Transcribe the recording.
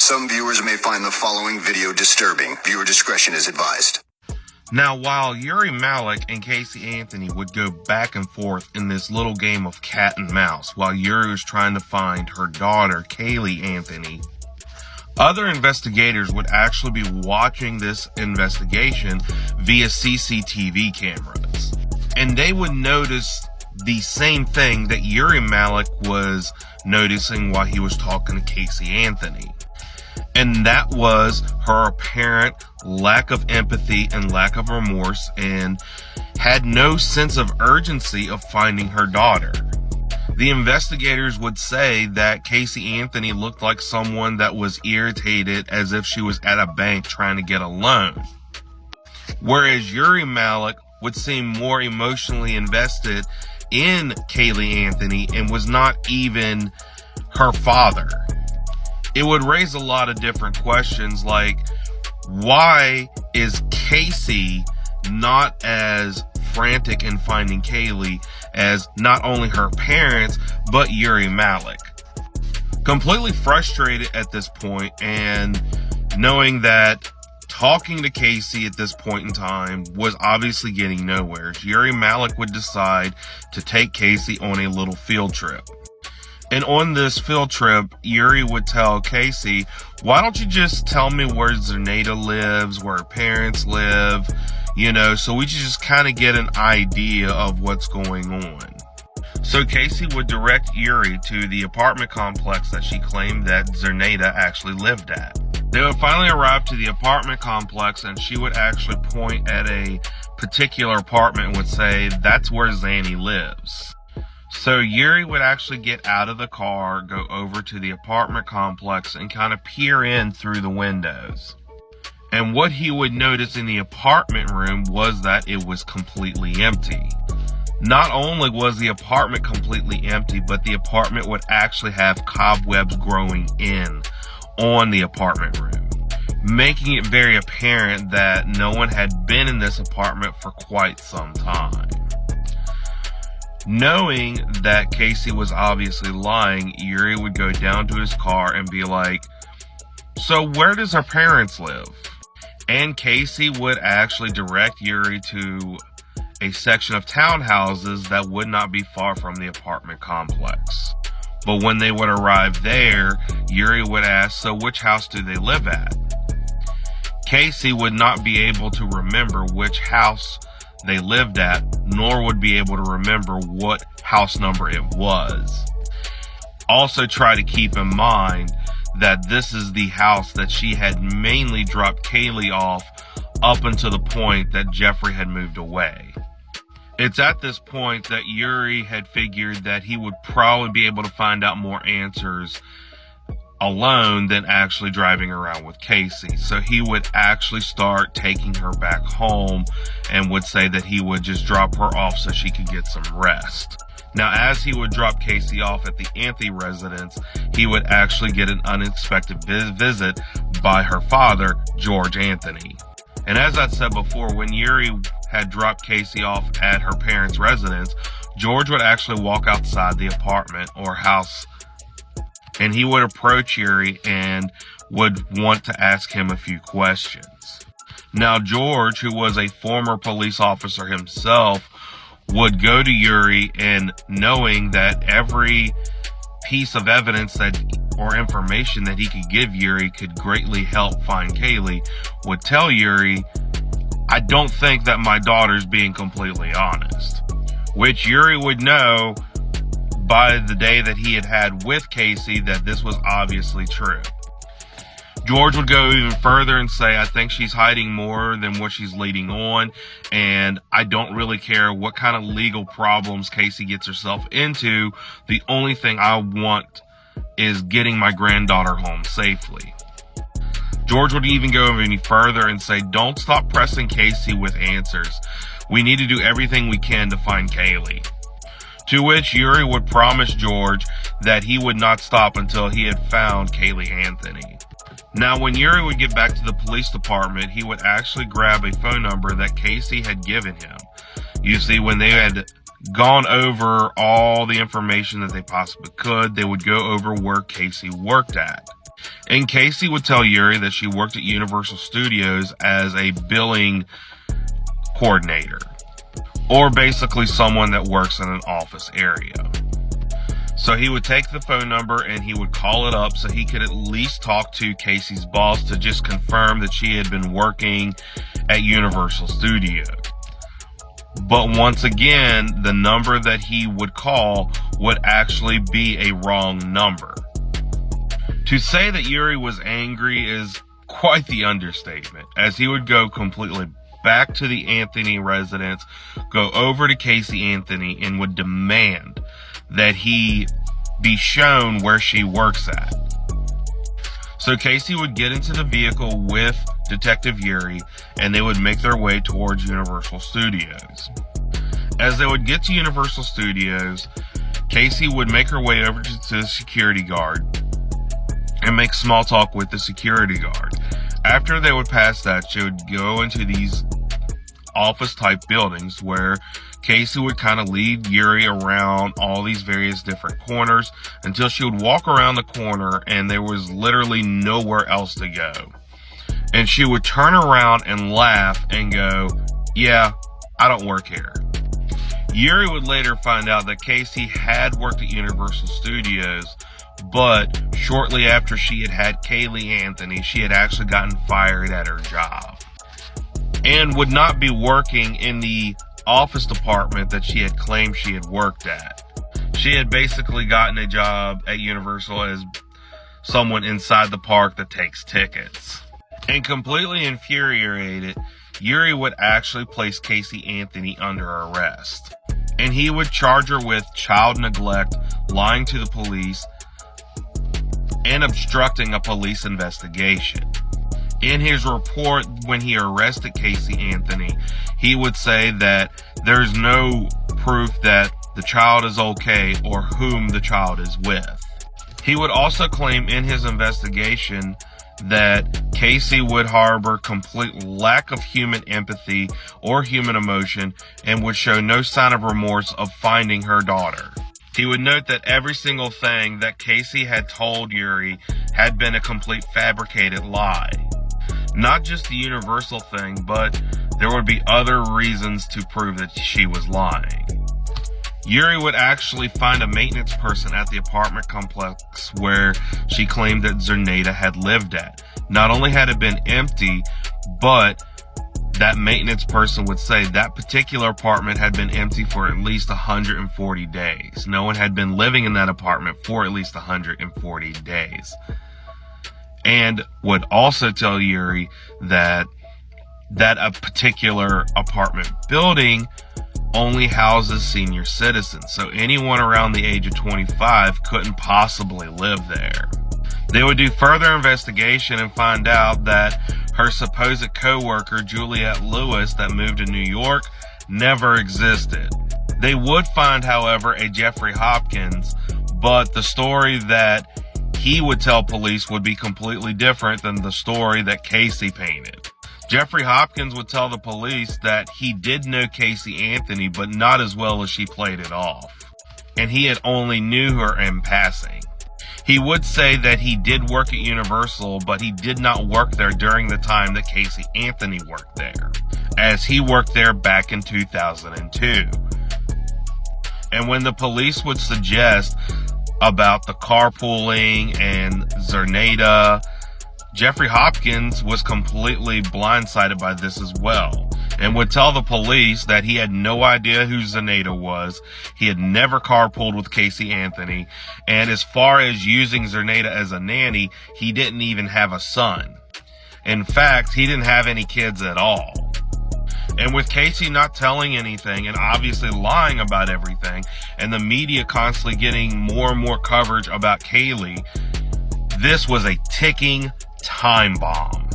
Some viewers may find the following video disturbing. Viewer discretion is advised. Now, while Yuri Malik and Casey Anthony would go back and forth in this little game of cat and mouse while Yuri was trying to find her daughter, Kaylee Anthony, other investigators would actually be watching this investigation via CCTV cameras. And they would notice the same thing that Yuri Malik was noticing while he was talking to Casey Anthony. And that was her apparent lack of empathy and lack of remorse, and had no sense of urgency of finding her daughter. The investigators would say that Casey Anthony looked like someone that was irritated, as if she was at a bank trying to get a loan. Whereas Yuri Malik would seem more emotionally invested in Kaylee Anthony and was not even her father. It would raise a lot of different questions, like, why is Casey not as frantic in finding Kaylee as not only her parents, but Yuri Malik? Completely frustrated at this point, and knowing that talking to Casey at this point in time was obviously getting nowhere, Yuri Malik would decide to take Casey on a little field trip. And on this field trip, Yuri would tell Casey, why don't you just tell me where Zerneda lives, where her parents live, so we just kind of get an idea of what's going on. So Casey would direct Yuri to the apartment complex that she claimed that Zerneda actually lived at. They would finally arrive to the apartment complex, and she would actually point at a particular apartment and would say, that's where Zanny lives. So Yuri would actually get out of the car, go over to the apartment complex, and kind of peer in through the windows. And what he would notice in the apartment room was that it was completely empty. Not only was the apartment completely empty, but the apartment would actually have cobwebs growing in on the apartment room, making it very apparent that no one had been in this apartment for quite some time. Knowing that Casey was obviously lying, Yuri would go down to his car and be like, so where does her parents live? And Casey would actually direct Yuri to a section of townhouses that would not be far from the apartment complex. But when they would arrive there, Yuri would ask, so which house do they live at? Casey would not be able to remember which house they lived at, nor would be able to remember what house number it was. Also try to keep in mind that this is the house that she had mainly dropped Kaylee off up until the point that Jeffrey had moved away. It's at this point that Yuri had figured that he would probably be able to find out more answers alone than actually driving around with Casey. So he would actually start taking her back home and would say that he would just drop her off so she could get some rest. Now, as he would drop Casey off at the Anthony residence, he would actually get an unexpected visit by her father, George Anthony. And as I said before, when Yuri had dropped Casey off at her parents' residence, George would actually walk outside the apartment or house, and he would approach Yuri and would want to ask him a few questions. Now, George, who was a former police officer himself, would go to Yuri, and knowing that every piece of evidence or information that he could give Yuri could greatly help find Kaylee, would tell Yuri, I don't think that my daughter's being completely honest. Which Yuri would know by the day that he had with Casey that this was obviously true. George would go even further and say, I think she's hiding more than what she's leading on, and I don't really care what kind of legal problems Casey gets herself into. The only thing I want is getting my granddaughter home safely. George would even go any further and say, don't stop pressing Casey with answers. We need to do everything we can to find Kaylee. To which Yuri would promise George that he would not stop until he had found Kaylee Anthony. Now, when Yuri would get back to the police department, he would actually grab a phone number that Casey had given him. You see, when they had gone over all the information that they possibly could, they would go over where Casey worked at. And Casey would tell Yuri that she worked at Universal Studios as a billing coordinator, or basically someone that works in an office area. So he would take the phone number and he would call it up so he could at least talk to Casey's boss to just confirm that she had been working at Universal Studios. But once again, the number that he would call would actually be a wrong number. To say that Yuri was angry is quite the understatement, as he would go completely back to the Anthony residence, go over to Casey Anthony, and would demand that he be shown where she works at. So Casey would get into the vehicle with Detective Yuri, and they would make their way towards Universal Studios. As they would get to Universal Studios, Casey would make her way over to the security guard and make small talk with the security guard. After they would pass that, she would go into these office type buildings where Casey would kind of lead Yuri around all these various different corners until she would walk around the corner and there was literally nowhere else to go. And she would turn around and laugh and go, "Yeah, I don't work here." Yuri would later find out that Casey had worked at Universal Studios, but shortly after she had had Kaylee Anthony, she had actually gotten fired at her job and would not be working in the office department that she had claimed she had worked at. She had basically gotten a job at Universal as someone inside the park that takes tickets. And completely infuriated, Yuri would actually place Casey Anthony under arrest. And he would charge her with child neglect, lying to the police, and obstructing a police investigation. In his report, when he arrested Casey Anthony, he would say that there's no proof that the child is okay or whom the child is with. He would also claim in his investigation that Casey would harbor complete lack of human empathy or human emotion and would show no sign of remorse of finding her daughter. He would note that every single thing that Casey had told Yuri had been a complete fabricated lie. Not just the Universal thing, but there would be other reasons to prove that she was lying. Yuri would actually find a maintenance person at the apartment complex where she claimed that Zerneda had lived at. Not only had it been empty, but that maintenance person would say that particular apartment had been empty for at least 140 days. No one had been living in that apartment for at least 140 days. And would also tell Yuri that a particular apartment building only houses senior citizens, so anyone around the age of 25 couldn't possibly live there. They would do further investigation and find out that her supposed co-worker, Juliette Lewis, that moved to New York, never existed. They would find, however, a Jeffrey Hopkins, but the story that he would tell police would be completely different than the story that Casey painted. Jeffrey Hopkins would tell the police that he did know Casey Anthony, but not as well as she played it off, and he had only knew her in passing. He would say that he did work at Universal, but he did not work there during the time that Casey Anthony worked there, as he worked there back in 2002. And when the police would suggest about the carpooling and Zerneda, Jeffrey Hopkins was completely blindsided by this as well, and would tell the police that he had no idea who Zerneda was, he had never carpooled with Casey Anthony, and as far as using Zerneda as a nanny, he didn't even have a son. In fact, he didn't have any kids at all. And with Casey not telling anything and obviously lying about everything, and the media constantly getting more and more coverage about Kaylee, this was a ticking time bomb.